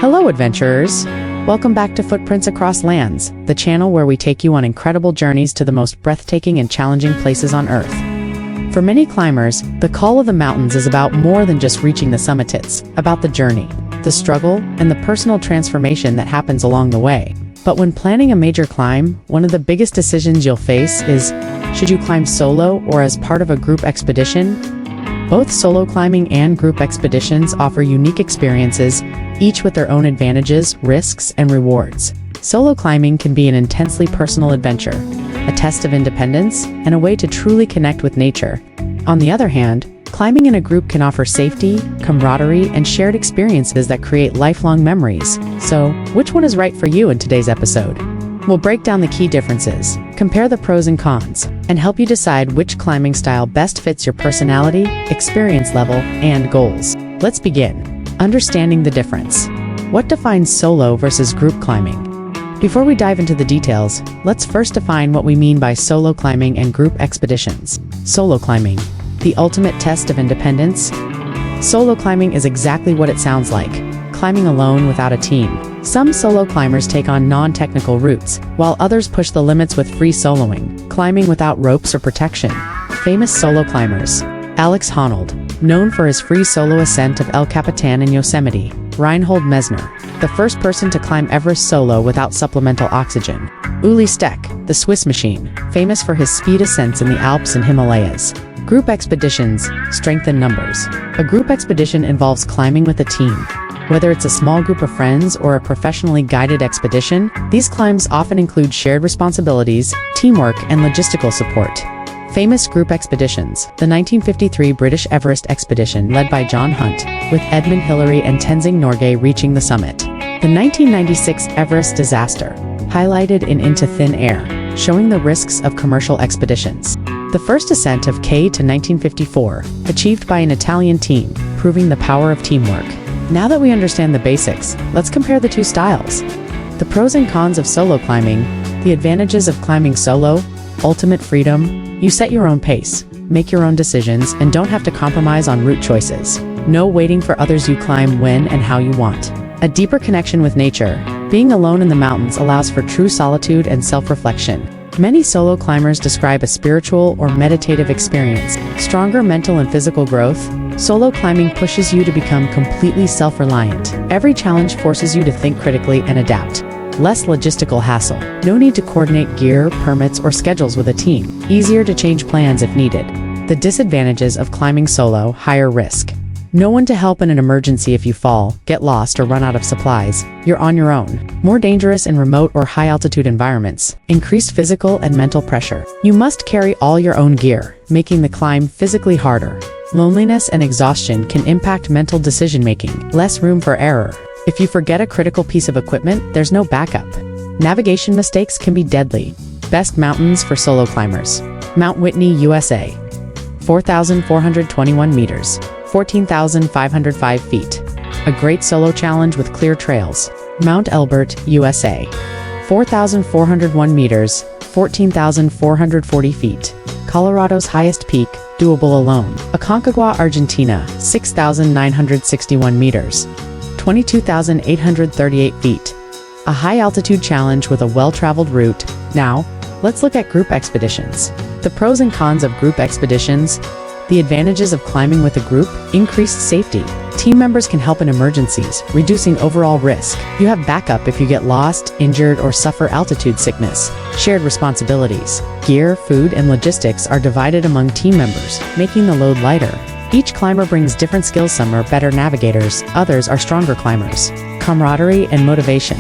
Hello, adventurers! Welcome back to Footprints Across Lands, the channel where we take you on incredible journeys to the most breathtaking and challenging places on Earth. For many climbers, the call of the mountains is about more than just reaching the summit. It's about the journey, the struggle, and the personal transformation that happens along the way. But when planning a major climb, one of the biggest decisions you'll face is, should you climb solo or as part of a group expedition? Both solo climbing and group expeditions offer unique experiences, each with their own advantages, risks, and rewards. Solo climbing can be an intensely personal adventure, a test of independence, and a way to truly connect with nature. On the other hand, climbing in a group can offer safety, camaraderie, and shared experiences that create lifelong memories. So, which one is right for you in today's episode? We'll break down the key differences, compare the pros and cons, and help you decide which climbing style best fits your personality, experience level, and goals. Let's begin. Understanding the difference. What defines solo versus group climbing? Before we dive into the details, let's first define what we mean by solo climbing and group expeditions. Solo climbing, the ultimate test of independence. Solo climbing is exactly what it sounds like, climbing alone without a team. Some solo climbers take on non-technical routes, while others push the limits with free soloing, climbing without ropes or protection. Famous solo climbers. Alex Honnold, known for his free solo ascent of El Capitan in Yosemite. Reinhold Messner, the first person to climb Everest solo without supplemental oxygen. Uli Steck, the Swiss machine, famous for his speed ascents in the Alps and Himalayas. Group expeditions, strength in numbers. A group expedition involves climbing with a team. Whether it's a small group of friends or a professionally guided expedition, these climbs often include shared responsibilities, teamwork, and logistical support. Famous group expeditions. The 1953 British Everest expedition led by John Hunt, with Edmund Hillary and Tenzing Norgay reaching the summit. The 1996 Everest disaster, highlighted in Into Thin Air, showing the risks of commercial expeditions. The first ascent of K to 1954, achieved by an Italian team, proving the power of teamwork. Now that we understand the basics, let's compare the two styles. The pros and cons of solo climbing. The advantages of climbing solo: ultimate freedom. You set your own pace, make your own decisions, and don't have to compromise on route choices. No waiting for others. You climb when and how you want. A deeper connection with nature. Being alone in the mountains allows for true solitude and self-reflection. Many solo climbers describe a spiritual or meditative experience. Stronger mental and physical growth. Solo climbing pushes you to become completely self-reliant. Every challenge forces you to think critically and adapt. Less logistical hassle. No need to coordinate gear, permits, or schedules with a team. Easier to change plans if needed. The disadvantages of climbing solo: higher risk. No one to help in an emergency if you fall, get lost, or run out of supplies. You're on your own. More dangerous in remote or high-altitude environments. Increased physical and mental pressure. You must carry all your own gear, making the climb physically harder. Loneliness and exhaustion can impact mental decision-making. Less room for error. If you forget a critical piece of equipment, there's no backup. Navigation mistakes can be deadly. Best mountains for solo climbers. Mount Whitney, USA. 4,421 meters. 14,505 feet. A great solo challenge with clear trails. Mount Elbert, USA. 4,401 meters. 14,440 feet. Colorado's highest peak, doable alone. Aconcagua, Argentina. 6,961 meters. 22,838 feet. A high-altitude challenge with a well-traveled route. Now, let's look at group expeditions. The pros and cons of group expeditions. The advantages of climbing with a group: increased safety. Team members can help in emergencies, reducing overall risk. You have backup if you get lost, injured, or suffer altitude sickness. Shared responsibilities. Gear, food, and logistics are divided among team members, making the load lighter. Each climber brings different skills. Some are better navigators, others are stronger climbers. Camaraderie and motivation.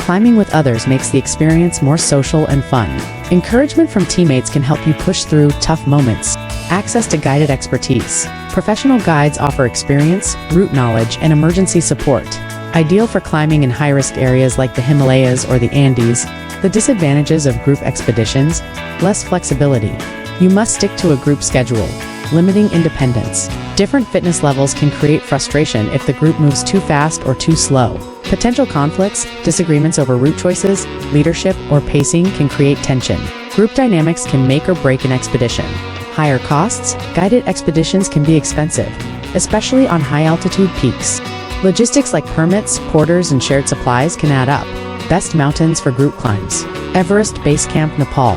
Climbing with others makes the experience more social and fun. Encouragement from teammates can help you push through tough moments. Access to guided expertise. Professional guides offer experience, route knowledge, and emergency support. Ideal for climbing in high-risk areas like the Himalayas or the Andes. The disadvantages of group expeditions: less flexibility. You must stick to a group schedule, limiting independence. Different fitness levels can create frustration if the group moves too fast or too slow. Potential conflicts, disagreements over route choices, leadership, or pacing can create tension. Group dynamics can make or break an expedition. Higher costs. Guided expeditions can be expensive, especially on high-altitude peaks. Logistics like permits, porters, and shared supplies can add up. Best mountains for group climbs. Everest Base Camp, Nepal.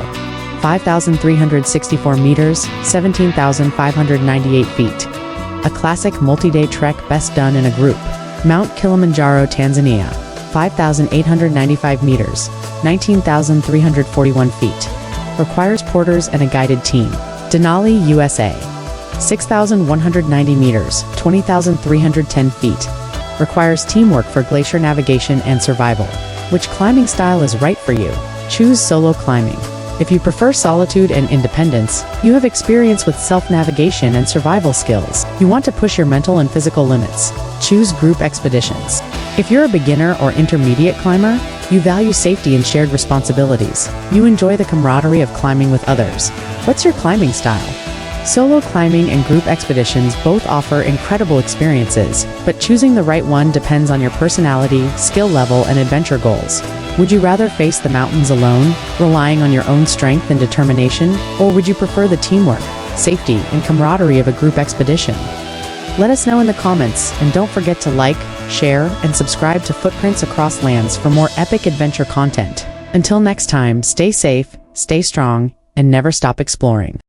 5,364 meters, 17,598 feet. A classic multi-day trek best done in a group. Mount Kilimanjaro, Tanzania. 5,895 meters, 19,341 feet. Requires porters and a guided team. Denali, USA. 6,190 meters, 20,310 feet. Requires teamwork for glacier navigation and survival. Which climbing style is right for you? Choose solo climbing. If you prefer solitude and independence, you have experience with self-navigation and survival skills. You want to push your mental and physical limits. Choose group expeditions. If you're a beginner or intermediate climber, you value safety and shared responsibilities. You enjoy the camaraderie of climbing with others. What's your climbing style? Solo climbing and group expeditions both offer incredible experiences, but choosing the right one depends on your personality, skill level, and adventure goals. Would you rather face the mountains alone, relying on your own strength and determination, or would you prefer the teamwork, safety, and camaraderie of a group expedition? Let us know in the comments, and don't forget to like, share, and subscribe to Footprints Across Lands for more epic adventure content. Until next time, stay safe, stay strong, and never stop exploring.